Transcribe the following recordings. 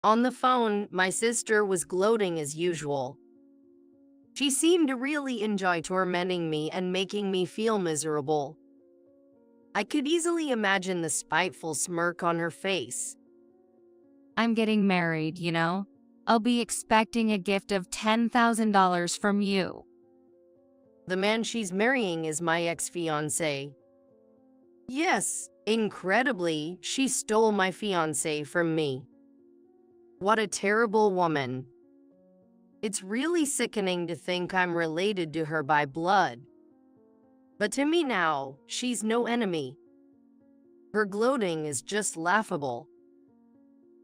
On the phone, my sister was gloating as usual. She seemed to really enjoy tormenting me and making me feel miserable. I could easily imagine the spiteful smirk on her face. I'm getting married, you know? I'll be expecting a gift of $10,000 from you. The man she's marrying is my ex-fiancé. Yes, incredibly, she stole my fiancé from me. What a terrible woman. It's really sickening to think I'm related to her by blood. But to me now, she's no enemy. Her gloating is just laughable.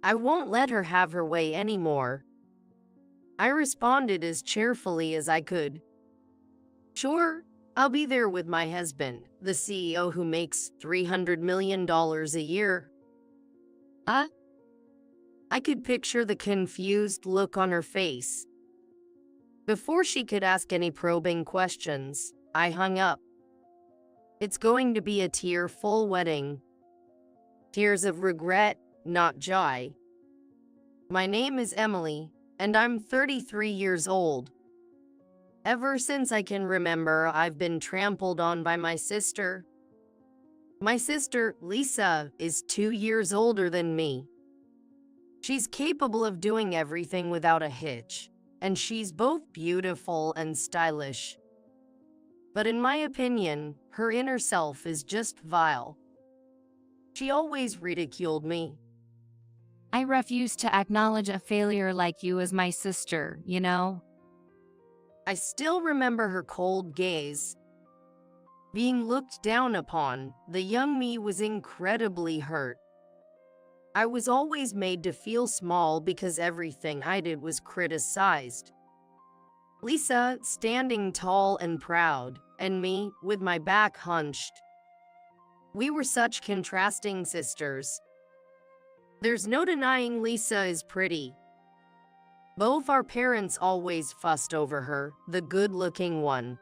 I won't let her have her way anymore. I responded as cheerfully as I could. Sure, I'll be there with my husband, the CEO who makes $300 million a year. I could picture the confused look on her face. Before she could ask any probing questions, I hung up. It's going to be a tearful wedding. Tears of regret, not joy. My name is Emily, and I'm 33 years old. Ever since I can remember, I've been trampled on by my sister. My sister, Lisa, is 2 years older than me. She's capable of doing everything without a hitch, and she's both beautiful and stylish. But in my opinion, her inner self is just vile. She always ridiculed me. I refuse to acknowledge a failure like you as my sister, you know? I still remember her cold gaze. Being looked down upon, the young me was incredibly hurt. I was always made to feel small because everything I did was criticized. Lisa, standing tall and proud, and me, with my back hunched. We were such contrasting sisters. There's no denying Lisa is pretty. Both our parents always fussed over her, the good-looking one.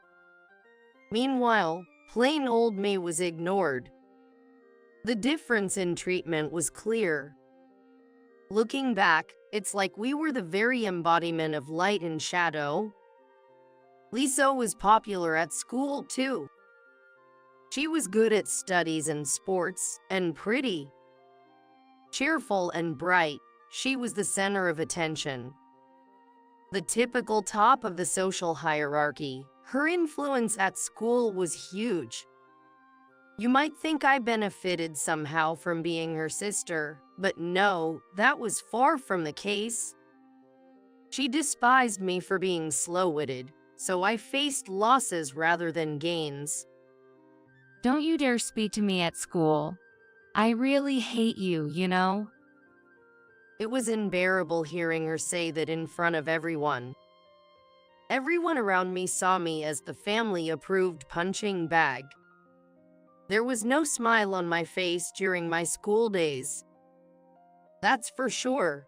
Meanwhile, plain old me was ignored. The difference in treatment was clear. Looking back, it's like we were the very embodiment of light and shadow. Lisa was popular at school, too. She was good at studies and sports, and pretty. Cheerful and bright, she was the center of attention. The typical top of the social hierarchy, her influence at school was huge. You might think I benefited somehow from being her sister, but no, that was far from the case. She despised me for being slow-witted, so I faced losses rather than gains. Don't you dare speak to me at school. I really hate you, you know? It was unbearable hearing her say that in front of everyone. Everyone around me saw me as the family-approved punching bag. There was no smile on my face during my school days. That's for sure.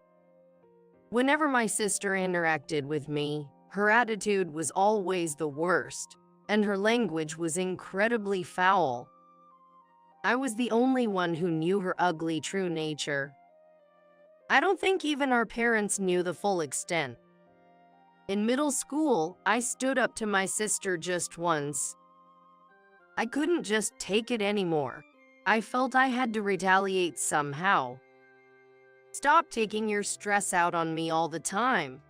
Whenever my sister interacted with me, her attitude was always the worst, and her language was incredibly foul. I was the only one who knew her ugly true nature. I don't think even our parents knew the full extent. In middle school, I stood up to my sister just once. I couldn't just take it anymore. I felt I had to retaliate somehow. Stop taking your stress out on me all the time.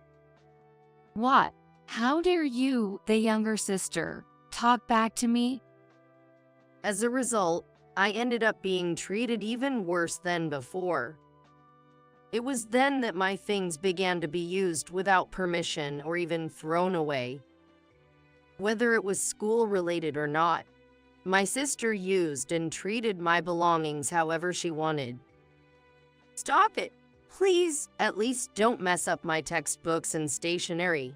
What? How dare you, the younger sister, talk back to me? As a result, I ended up being treated even worse than before. It was then that my things began to be used without permission or even thrown away. Whether it was school-related or not, my sister used and treated my belongings however she wanted. Stop it, please. At least don't mess up my textbooks and stationery.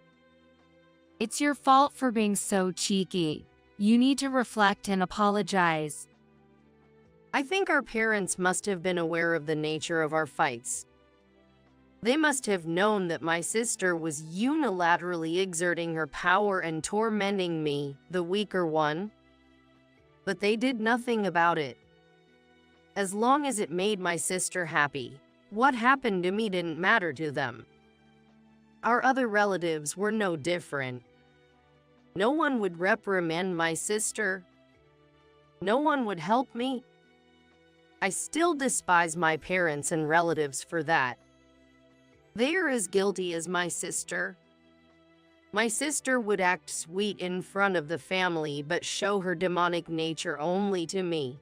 It's your fault for being so cheeky. You need to reflect and apologize. I think our parents must have been aware of the nature of our fights. They must have known that my sister was unilaterally exerting her power and tormenting me, the weaker one. But they did nothing about it. As long as it made my sister happy, What happened to me didn't matter to them. Our other relatives were no different. No one would reprimand my sister. No one would help me. I still despise my parents and relatives for that. They are as guilty as my sister. My sister would act sweet in front of the family but show her demonic nature only to me.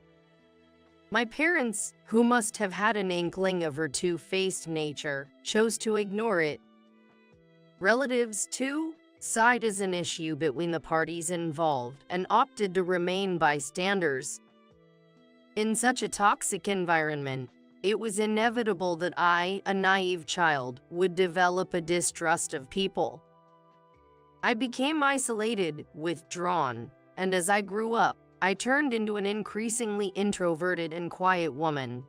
My parents, who must have had an inkling of her two-faced nature, chose to ignore it. Relatives, too, side as an issue between the parties involved and opted to remain bystanders. In such a toxic environment, it was inevitable that I, a naive child, would develop a distrust of people. I became isolated, withdrawn, and as I grew up, I turned into an increasingly introverted and quiet woman.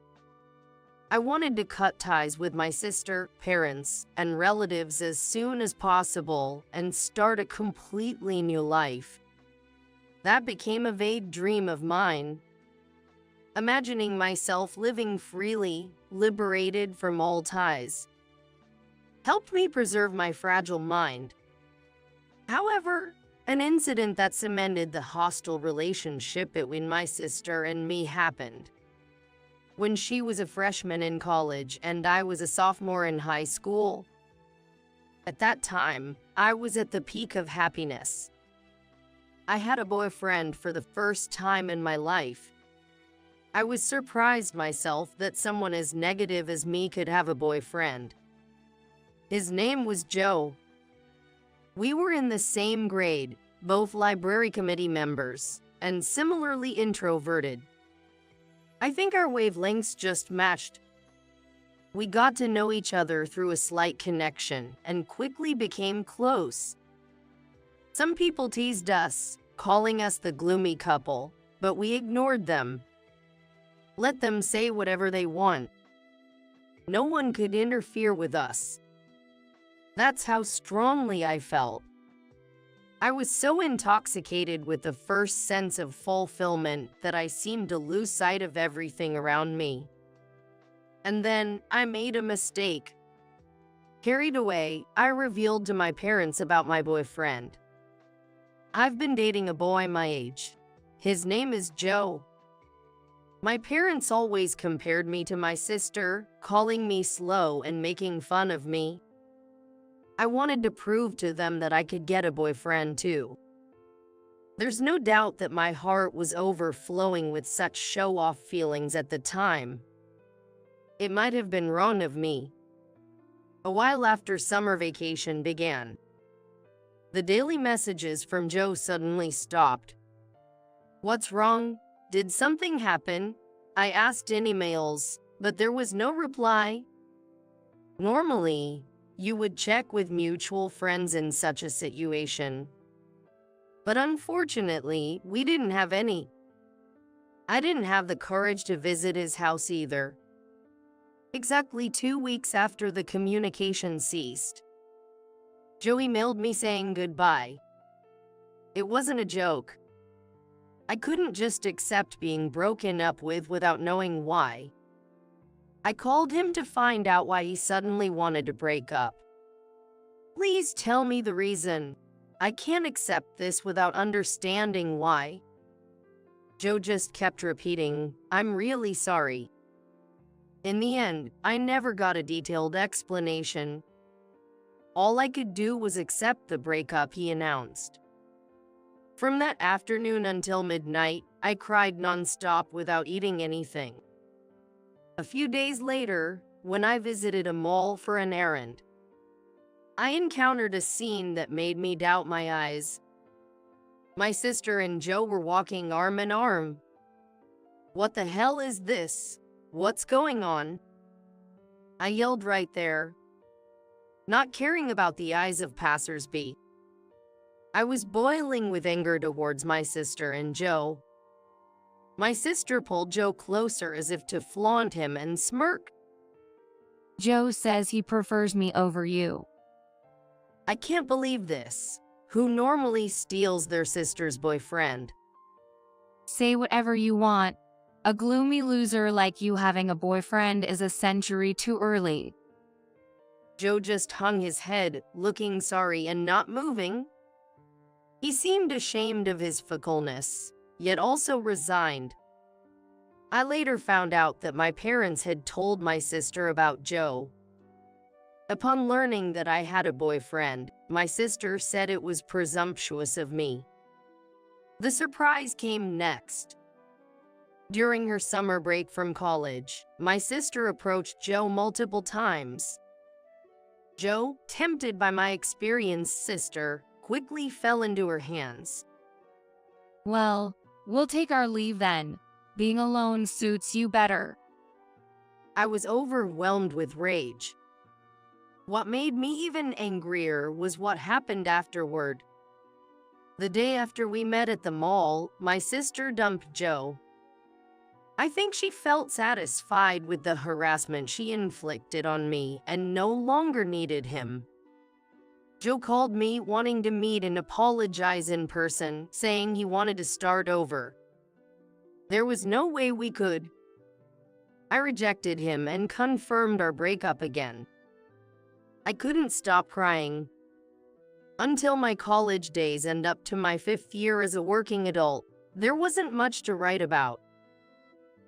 I wanted to cut ties with my sister, parents, and relatives as soon as possible and start a completely new life. That became a vague dream of mine. Imagining myself living freely, liberated from all ties, helped me preserve my fragile mind. However, an incident that cemented the hostile relationship between my sister and me happened. When she was a freshman in college and I was a sophomore in high school. At that time, I was at the peak of happiness. I had a boyfriend for the first time in my life. I was surprised myself that someone as negative as me could have a boyfriend. His name was Joe. We were in the same grade, both library committee members, and similarly introverted. I think our wavelengths just matched. We got to know each other through a slight connection and quickly became close. Some people teased us, calling us the gloomy couple, but we ignored them. Let them say whatever they want. No one could interfere with us. That's how strongly I felt. I was so intoxicated with the first sense of fulfillment that I seemed to lose sight of everything around me. And then I made a mistake. Carried away, I revealed to my parents about my boyfriend. I've been dating a boy my age. His name is Joe. My parents always compared me to my sister, calling me slow and making fun of me. I wanted to prove to them that I could get a boyfriend too. There's no doubt that my heart was overflowing with such show-off feelings at the time. It might have been wrong of me. A while after summer vacation began, the daily messages from Joe suddenly stopped. What's wrong? Did something happen? I asked in emails, but there was no reply. Normally, you would check with mutual friends in such a situation. But unfortunately, we didn't have any. I didn't have the courage to visit his house either. Exactly 2 weeks after the communication ceased, Joe emailed me saying goodbye. It wasn't a joke. I couldn't just accept being broken up with without knowing why. I called him to find out why he suddenly wanted to break up. Please tell me the reason. I can't accept this without understanding why. Joe just kept repeating, I'm really sorry. In the end, I never got a detailed explanation. All I could do was accept the breakup he announced. From that afternoon until midnight, I cried nonstop without eating anything. A few days later, when I visited a mall for an errand, I encountered a scene that made me doubt my eyes. My sister and Joe were walking arm in arm. What the hell is this? What's going on? I yelled right there, not caring about the eyes of passersby. I was boiling with anger towards my sister and Joe. My sister pulled Joe closer as if to flaunt him and smirk. Joe says he prefers me over you. I can't believe this. Who normally steals their sister's boyfriend? Say whatever you want. A gloomy loser like you having a boyfriend is a century too early. Joe just hung his head, looking sorry and not moving. He seemed ashamed of his fickleness, yet also resigned. I later found out that my parents had told my sister about Joe. Upon learning that I had a boyfriend, my sister said it was presumptuous of me. The surprise came next. During her summer break from college, my sister approached Joe multiple times. Joe, tempted by my experienced sister, quickly fell into her hands. Well, we'll take our leave then. Being alone suits you better. I was overwhelmed with rage. What made me even angrier was what happened afterward. The day after we met at the mall, my sister dumped Joe. I think she felt satisfied with the harassment she inflicted on me and no longer needed him. Joe called me wanting to meet and apologize in person, saying he wanted to start over. There was no way we could. I rejected him and confirmed our breakup again. I couldn't stop crying. Until my college days and up to my 5th year as a working adult, there wasn't much to write about.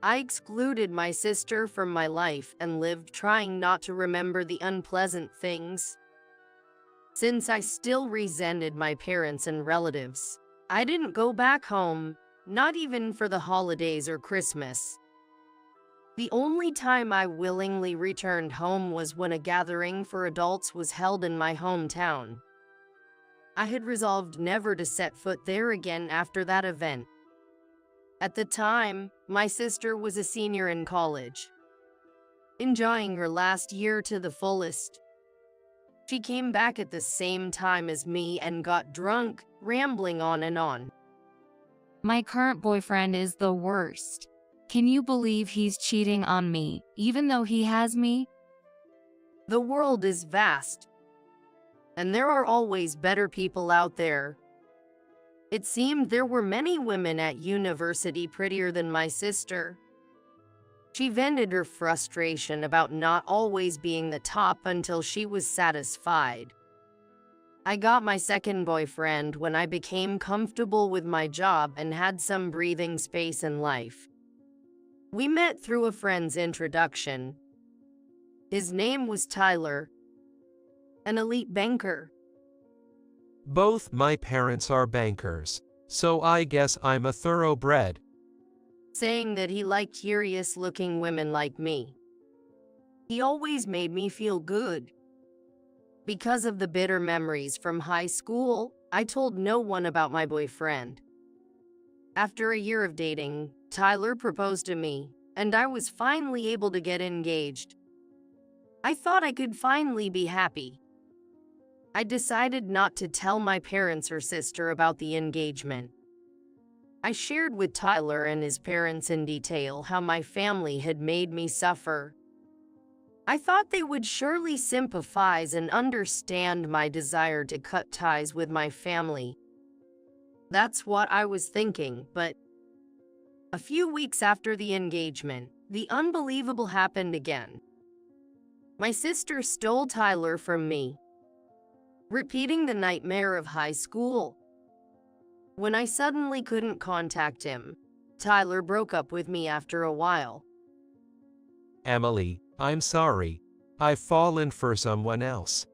I excluded my sister from my life and lived trying not to remember the unpleasant things. Since I still resented my parents and relatives, I didn't go back home, not even for the holidays or Christmas. The only time I willingly returned home was when a gathering for adults was held in my hometown. I had resolved never to set foot there again after that event. At the time, my sister was a senior in college, enjoying her last year to the fullest. She came back at the same time as me and got drunk, rambling on and on. My current boyfriend is the worst. Can you believe he's cheating on me, even though he has me? The world is vast, and there are always better people out there. It seemed there were many women at university prettier than my sister. She vented her frustration about not always being the top until she was satisfied. I got my second boyfriend when I became comfortable with my job and had some breathing space in life. We met through a friend's introduction. His name was Tyler, an elite banker. Both my parents are bankers, so I guess I'm a thoroughbred. Saying that he liked curious-looking women like me. He always made me feel good. Because of the bitter memories from high school, I told no one about my boyfriend. After a year of dating, Tyler proposed to me, and I was finally able to get engaged. I thought I could finally be happy. I decided not to tell my parents or sister about the engagement. I shared with Tyler and his parents in detail how my family had made me suffer. I thought they would surely sympathize and understand my desire to cut ties with my family. That's what I was thinking, but a few weeks after the engagement, the unbelievable happened again. My sister stole Tyler from me, repeating the nightmare of high school. When I suddenly couldn't contact him, Tyler broke up with me after a while. Emily, I'm sorry. I've fallen for someone else.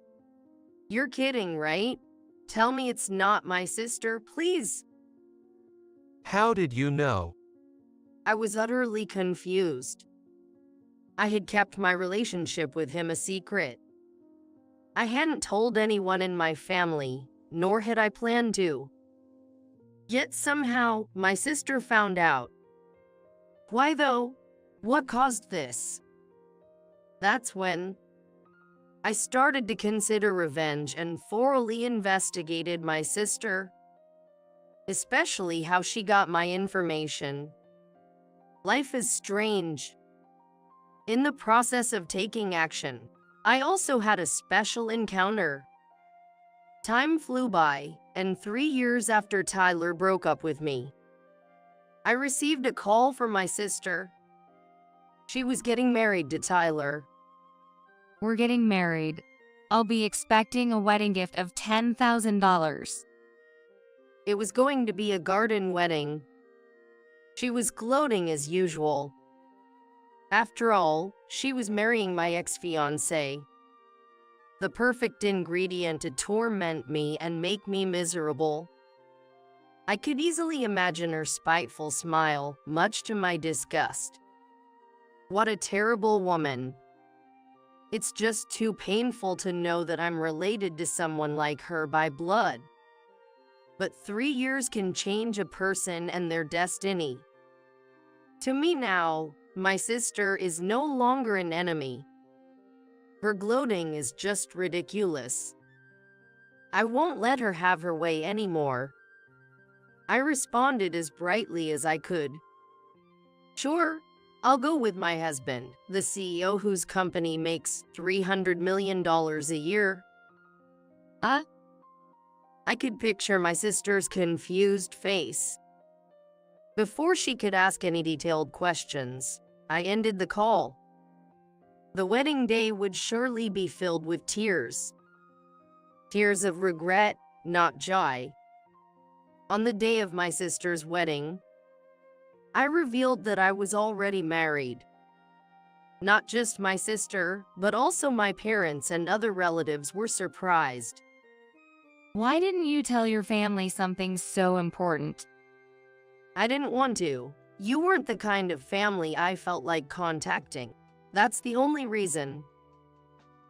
You're kidding, right? Tell me it's not my sister, please. How did you know? I was utterly confused. I had kept my relationship with him a secret. I hadn't told anyone in my family, nor had I planned to. Yet somehow, my sister found out. Why though? What caused this? That's when I started to consider revenge and thoroughly investigated my sister, especially how she got my information. Life is strange. In the process of taking action, I also had a special encounter. Time flew by, and 3 years after Tyler broke up with me, I received a call from my sister. She was getting married to Tyler. We're getting married. I'll be expecting a wedding gift of $10,000. It was going to be a garden wedding. She was gloating as usual. After all, she was marrying my ex-fiancé. The perfect ingredient to torment me and make me miserable. I could easily imagine her spiteful smile, much to my disgust. What a terrible woman. It's just too painful to know that I'm related to someone like her by blood. But 3 years can change a person and their destiny. To me now, my sister is no longer an enemy. Her gloating is just ridiculous. I won't let her have her way anymore. I responded as brightly as I could. Sure, I'll go with my husband, the CEO whose company makes $300 million a year. I could picture my sister's confused face. Before she could ask any detailed questions, I ended the call. The wedding day would surely be filled with tears. Tears of regret, not joy. On the day of my sister's wedding, I revealed that I was already married. Not just my sister, but also my parents and other relatives were surprised. Why didn't you tell your family something so important? I didn't want to. You weren't the kind of family I felt like contacting. That's the only reason.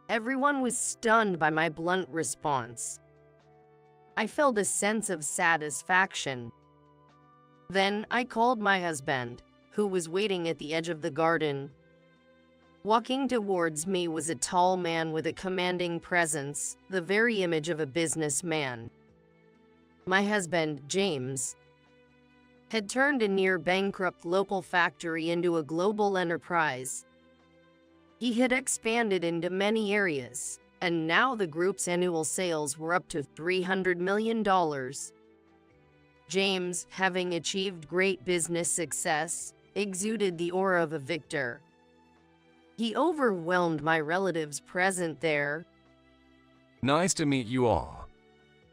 Everyone was stunned by my blunt response. I felt a sense of satisfaction. Then I called my husband, who was waiting at the edge of the garden. Walking towards me was a tall man with a commanding presence, the very image of a businessman. My husband, James, had turned a near-bankrupt local factory into a global enterprise. He had expanded into many areas, and now the group's annual sales were up to $300 million. James, having achieved great business success, exuded the aura of a victor. He overwhelmed my relatives present there. Nice to meet you all.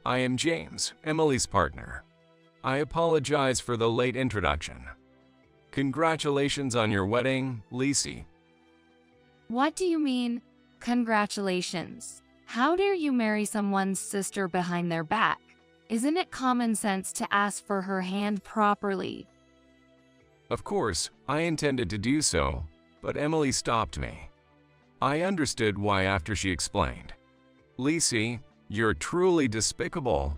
I am James, Emily's partner. I apologize for the late introduction. Congratulations on your wedding, Lacey. What do you mean, congratulations? How dare you marry someone's sister behind their back? Isn't it common sense to ask for her hand properly? Of course, I intended to do so, but Emily stopped me. I understood why after she explained. Lacey, you're truly despicable.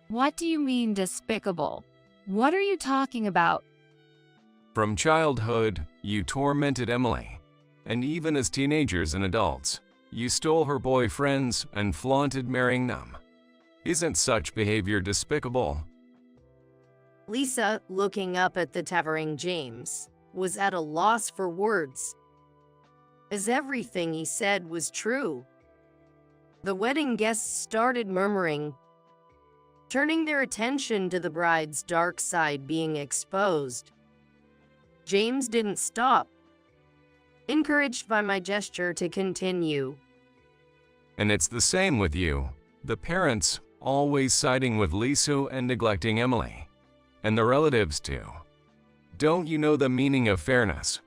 What do you mean despicable? What are you talking about? From childhood, you tormented Emily. And even as teenagers and adults, you stole her boyfriends and flaunted marrying them. Isn't such behavior despicable? Lisa, looking up at the towering James, was at a loss for words, as everything he said was true. The wedding guests started murmuring, turning their attention to the bride's dark side being exposed. James didn't stop, encouraged by my gesture to continue. And it's the same with you, the parents always siding with Lisa and neglecting Emily. And the relatives too. Don't you know the meaning of fairness?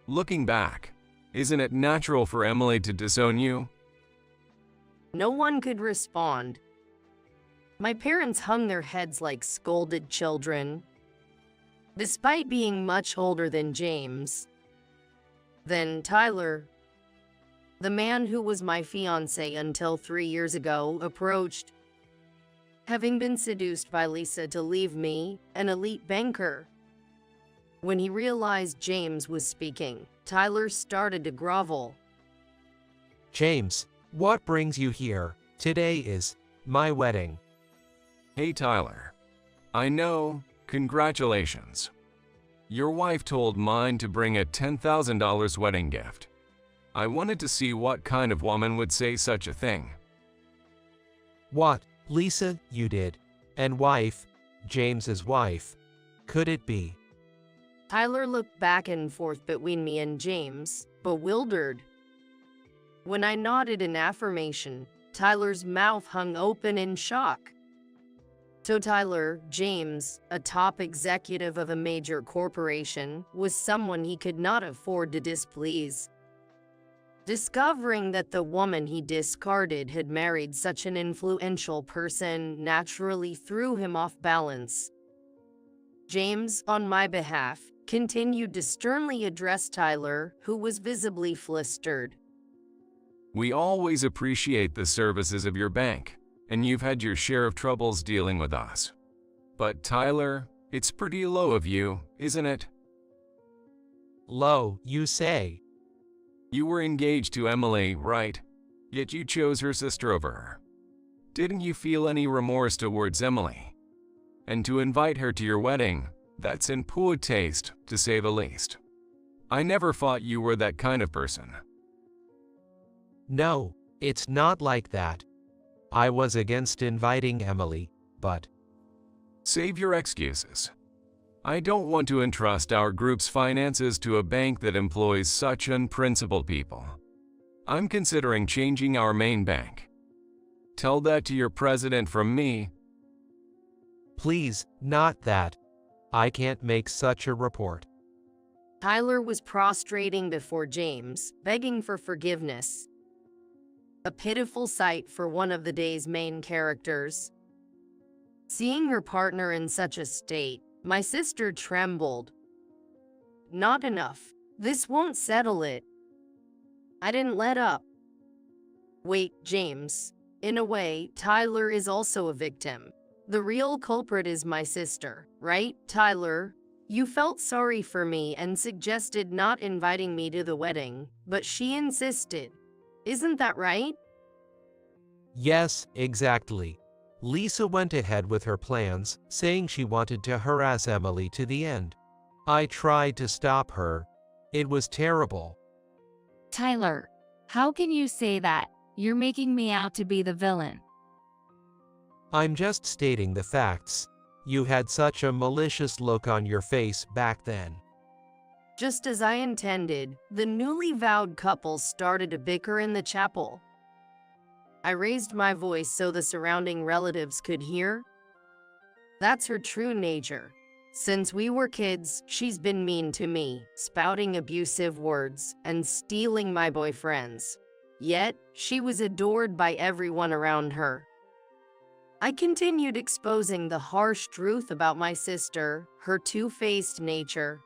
Looking back, isn't it natural for Emily to disown you? No one could respond. My parents hung their heads like scolded children. Despite being much older than James, then Tyler, the man who was my fiancé until 3 years ago, approached. Having been seduced by Lisa to leave me, an elite banker. When he realized James was speaking, Tyler started to grovel. James, what brings you here? Today is my wedding. Hey Tyler. I know, congratulations. Your wife told mine to bring a $10,000 wedding gift. I wanted to see what kind of woman would say such a thing. What, Lisa, you did? And wife, James's wife. could it be? Tyler looked back and forth between me and James, bewildered. When I nodded in affirmation, Tyler's mouth hung open in shock. So Tyler, James, a top executive of a major corporation, was someone he could not afford to displease. Discovering that the woman he discarded had married such an influential person naturally threw him off balance. James, on my behalf, continued to sternly address Tyler, who was visibly flustered. We always appreciate the services of your bank, and you've had your share of troubles dealing with us. But Tyler, it's pretty low of you, isn't it? Low, you say? You were engaged to Emily, right? Yet you chose her sister over her. Didn't you feel any remorse towards Emily? And to invite her to your wedding, that's in poor taste, to say the least. I never thought you were that kind of person. No, it's not like that. I was against inviting Emily, but… Save your excuses. I don't want to entrust our group's finances to a bank that employs such unprincipled people. I'm considering changing our main bank. Tell that to your president from me. Please, not that. I can't make such a report. Tyler was prostrating before James, begging for forgiveness. A pitiful sight for one of the day's main characters. Seeing her partner in such a state, my sister trembled. Not enough. This won't settle it. I didn't let up. Wait, James. In a way, Tyler is also a victim. The real culprit is my sister, right, Tyler? You felt sorry for me and suggested not inviting me to the wedding, but she insisted. Isn't that right? Yes, exactly. Lisa went ahead with her plans, saying she wanted to harass Emily to the end. I tried to stop her. It was terrible. Tyler, how can you say that? You're making me out to be the villain. I'm just stating the facts. You had such a malicious look on your face back then. Just as I intended, the newly vowed couple started to bicker in the chapel. I raised my voice so the surrounding relatives could hear. That's her true nature. Since we were kids, she's been mean to me, spouting abusive words and stealing my boyfriends. Yet, she was adored by everyone around her. I continued exposing the harsh truth about my sister, her two-faced nature.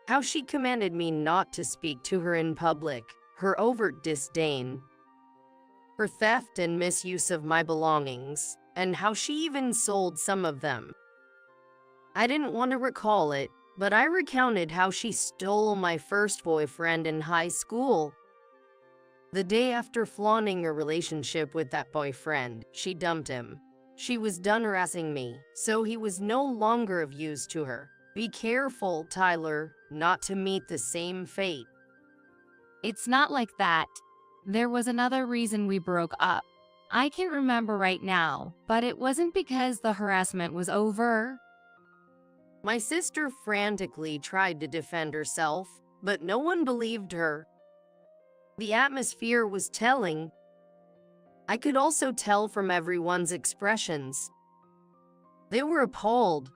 How she commanded me not to speak to her in public, her overt disdain, her theft and misuse of my belongings, and how she even sold some of them. I didn't want to recall it, but I recounted how she stole my first boyfriend in high school. The day after flaunting her relationship with that boyfriend, she dumped him. She was done harassing me, so he was no longer of use to her. Be careful, Tyler, not to meet the same fate. It's not like that. There was another reason we broke up. I can't remember right now, but it wasn't because the harassment was over. My sister frantically tried to defend herself, but no one believed her. The atmosphere was telling. I could also tell from everyone's expressions. They were appalled.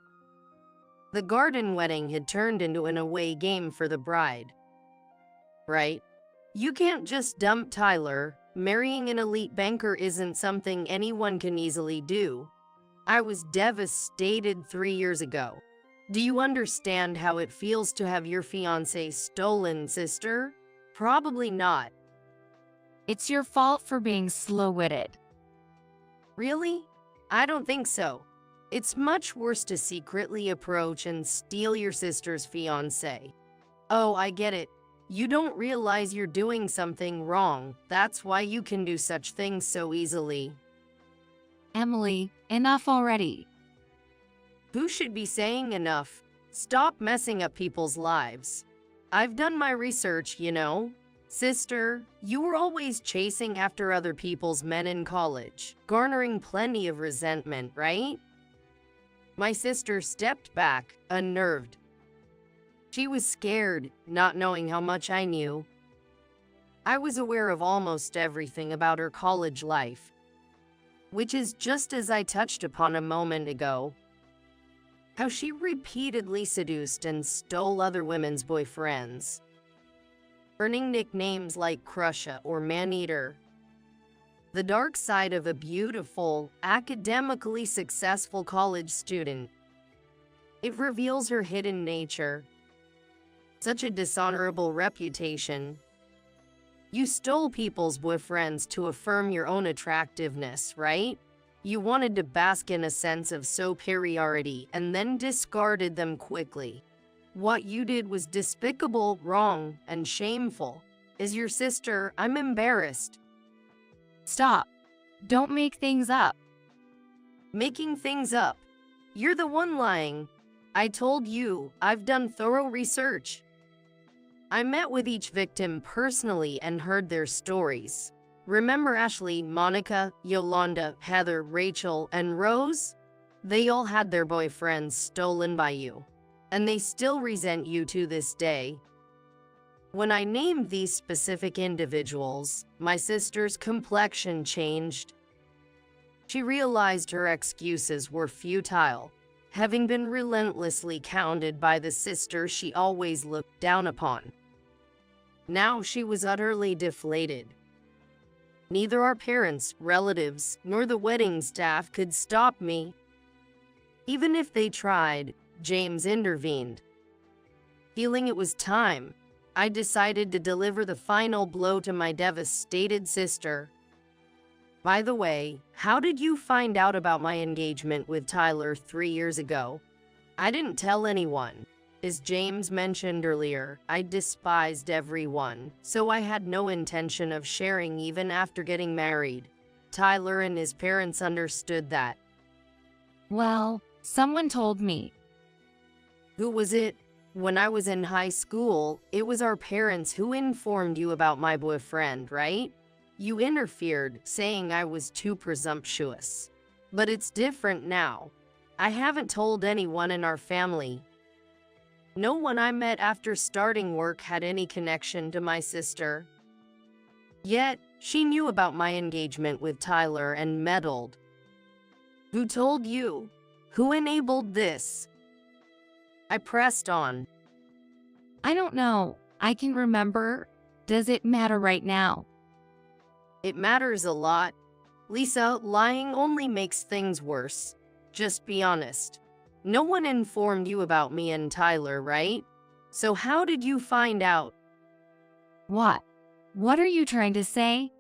The garden wedding had turned into an away game for the bride. Right? You can't just dump Tyler. Marrying an elite banker isn't something anyone can easily do. I was devastated 3 years ago. Do you understand how it feels to have your fiancé stolen, sister? Probably not. It's your fault for being slow-witted. Really? I don't think so. It's much worse to secretly approach and steal your sister's fiancé. Oh, I get it. You don't realize you're doing something wrong. That's why you can do such things so easily. Emily, enough already. Who should be saying enough? Stop messing up people's lives. I've done my research, you know. Sister, you were always chasing after other people's men in college, garnering plenty of resentment, right? My sister stepped back, unnerved. She was scared, not knowing how much I knew. I was aware of almost everything about her college life, which is just as I touched upon a moment ago. How she repeatedly seduced and stole other women's boyfriends, earning nicknames like Crusher or Maneater. The dark side of a beautiful, academically successful college student. It reveals her hidden nature. Such a dishonorable reputation. You stole people's boyfriends to affirm your own attractiveness, right? You wanted to bask in a sense of superiority and then discarded them quickly. What you did was despicable, wrong, and shameful. As your sister, I'm embarrassed. Stop. Don't make things up. Making things up. You're the one lying. I told you, I've done thorough research. I met with each victim personally and heard their stories. Remember Ashley, Monica, Yolanda, Heather, Rachel, and Rose? They all had their boyfriends stolen by you, and they still resent you to this day. When I named these specific individuals, my sister's complexion changed. She realized her excuses were futile, having been relentlessly counted by the sister she always looked down upon. Now she was utterly deflated. Neither our parents, relatives, nor the wedding staff could stop me. Even if they tried, James intervened. Feeling it was time, I decided to deliver the final blow to my devastated sister. By the way, how did you find out about my engagement with Tyler 3 years ago? I didn't tell anyone. As James mentioned earlier, I despised everyone, so I had no intention of sharing even after getting married. Tyler and his parents understood that. Well, someone told me. Who was it? When I was in high school, it was our parents who informed you about my boyfriend, right? You interfered, saying I was too presumptuous. But it's different now. I haven't told anyone in our family. No one I met after starting work had any connection to my sister. Yet, she knew about my engagement with Tyler and meddled. Who told you? Who enabled this? I pressed on. I don't know. I can remember. Does it matter right now? It matters a lot. Lisa, lying only makes things worse. Just be honest. No one informed you about me and Tyler, right? So how did you find out? What? What are you trying to say?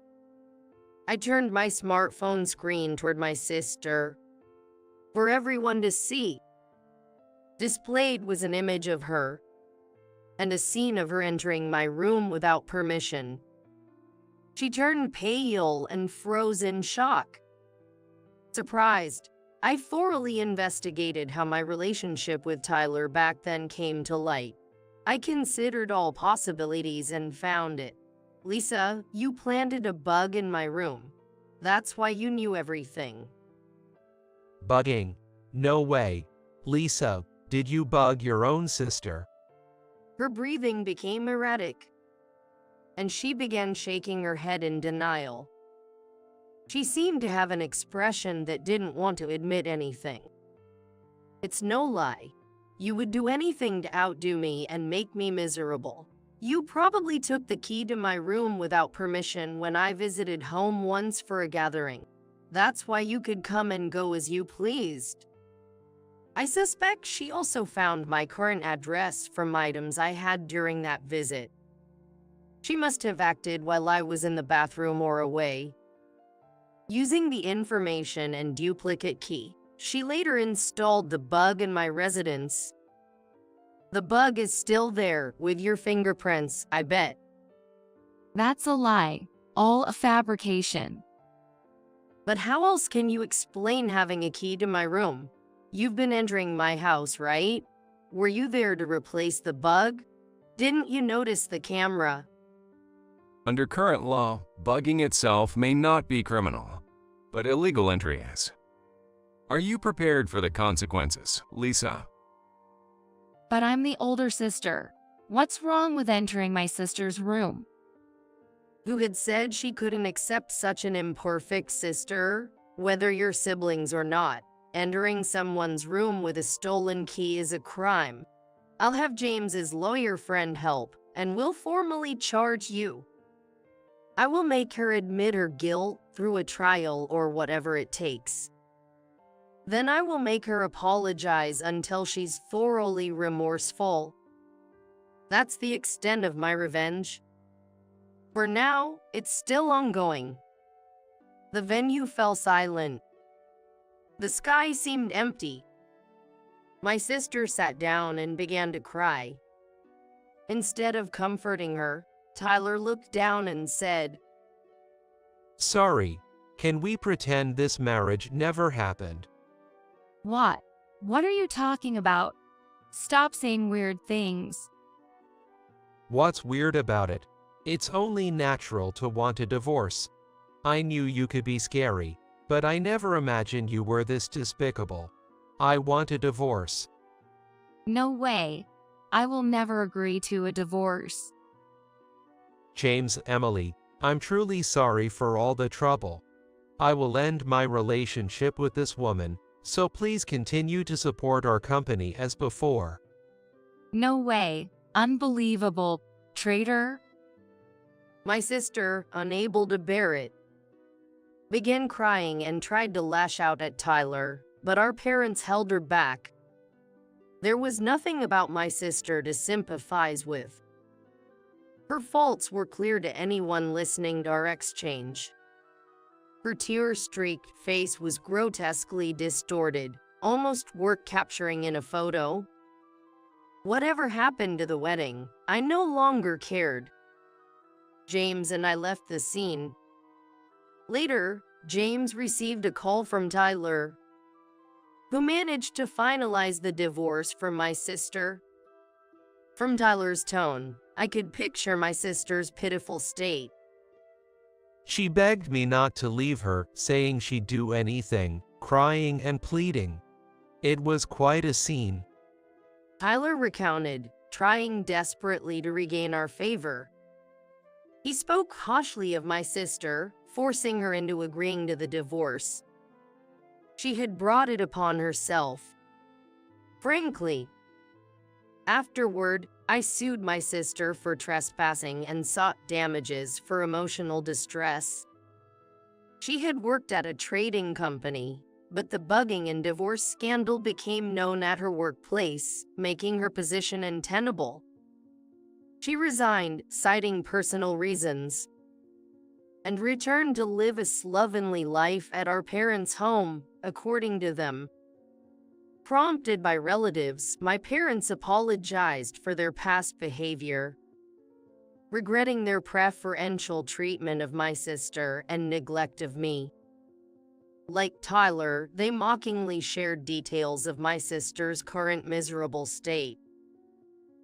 I turned my smartphone screen toward my sister for everyone to see. Displayed was an image of her and a scene of her entering my room without permission. She turned pale and froze in shock. Surprised, I thoroughly investigated how my relationship with Tyler back then came to light. I considered all possibilities and found it. Lisa, you planted a bug in my room. That's why you knew everything. Bugging? No way. Lisa, did you bug your own sister? Her breathing became erratic, and she began shaking her head in denial. She seemed to have an expression that didn't want to admit anything. It's no lie. You would do anything to outdo me and make me miserable. You probably took the key to my room without permission when I visited home once for a gathering. That's why you could come and go as you pleased. I suspect she also found my current address from items I had during that visit. She must have acted while I was in the bathroom or away. Using the information and duplicate key, she later installed the bug in my residence. The bug is still there with your fingerprints, I bet. That's a lie. All a fabrication. But how else can you explain having a key to my room? You've been entering my house, right? Were you there to replace the bug? Didn't you notice the camera? Under current law, bugging itself may not be criminal, but illegal entry is. Are you prepared for the consequences, Lisa? But I'm the older sister. What's wrong with entering my sister's room? Who had said she couldn't accept such an imperfect sister? Whether you're siblings or not, entering someone's room with a stolen key is a crime. I'll have James's lawyer friend help, and we'll formally charge you. I will make her admit her guilt through a trial or whatever it takes. Then I will make her apologize until she's thoroughly remorseful. That's the extent of my revenge. For now, it's still ongoing. The venue fell silent. The sky seemed empty. My sister sat down and began to cry. Instead of comforting her, Tyler looked down and said, Sorry, can we pretend this marriage never happened? What? What are you talking about? Stop saying weird things. What's weird about it? It's only natural to want a divorce. I knew you could be scary, but I never imagined you were this despicable. I want a divorce. No way. I will never agree to a divorce. James, Emily, I'm truly sorry for all the trouble. I will end my relationship with this woman, so please continue to support our company as before. No way. Unbelievable. Traitor. My sister, unable to bear it, began crying and tried to lash out at Tyler, but our parents held her back. There was nothing about my sister to sympathize with. Her faults were clear to anyone listening to our exchange. Her tear-streaked face was grotesquely distorted, almost worth capturing in a photo. Whatever happened to the wedding, I no longer cared. James and I left the scene. Later, James received a call from Tyler, who managed to finalize the divorce for my sister. From Tyler's tone, I could picture my sister's pitiful state. She begged me not to leave her, saying she'd do anything, crying and pleading. It was quite a scene. Tyler recounted, trying desperately to regain our favor. He spoke harshly of my sister, forcing her into agreeing to the divorce. She had brought it upon herself. Frankly, afterward, I sued my sister for trespassing and sought damages for emotional distress. She had worked at a trading company, but the bugging and divorce scandal became known at her workplace, making her position untenable. She resigned, citing personal reasons, and returned to live a slovenly life at our parents' home, according to them. Prompted by relatives, my parents apologized for their past behavior, regretting their preferential treatment of my sister and neglect of me. Like Tyler, they mockingly shared details of my sister's current miserable state.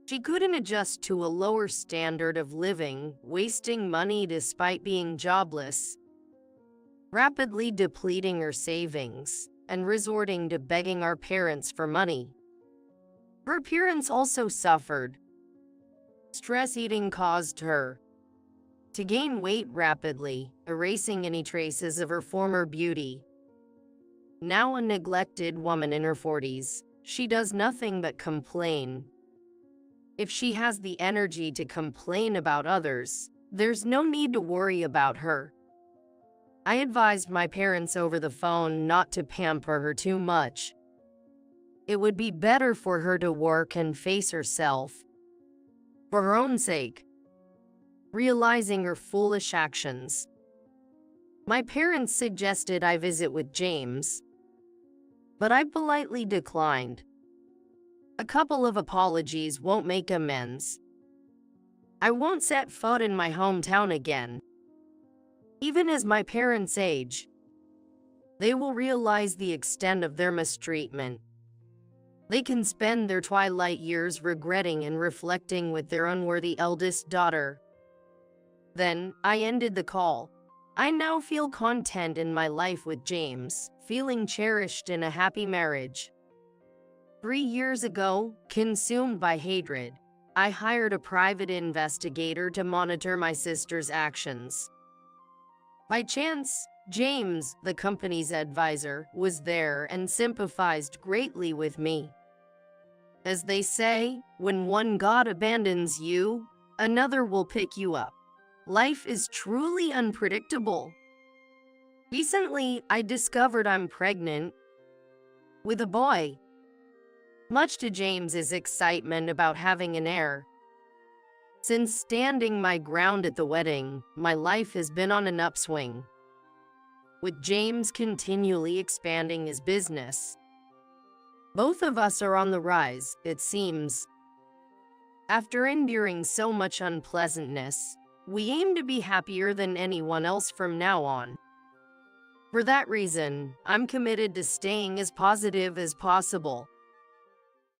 She couldn't adjust to a lower standard of living, wasting money despite being jobless, rapidly depleting her savings, and resorting to begging our parents for money. Her appearance also suffered. Stress eating caused her to gain weight rapidly, erasing any traces of her former beauty. Now a neglected woman in her 40s, she does nothing but complain. If she has the energy to complain about others, there's no need to worry about her. I advised my parents over the phone not to pamper her too much. It would be better for her to work and face herself, for her own sake, realizing her foolish actions. My parents suggested I visit with James, but I politely declined. A couple of apologies won't make amends. I won't set foot in my hometown again. Even as my parents age, they will realize the extent of their mistreatment. They can spend their twilight years regretting and reflecting with their unworthy eldest daughter. Then, I ended the call. I now feel content in my life with James, feeling cherished in a happy marriage. 3 years ago, consumed by hatred, I hired a private investigator to monitor my sister's actions. By chance, James, the company's advisor, was there and sympathized greatly with me. As they say, when one god abandons you, another will pick you up. Life is truly unpredictable. Recently, I discovered I'm pregnant with a boy. Much to James's excitement about having an heir. Since standing my ground at the wedding, my life has been on an upswing, with James continually expanding his business. Both of us are on the rise, it seems. After enduring so much unpleasantness, we aim to be happier than anyone else from now on. For that reason, I'm committed to staying as positive as possible.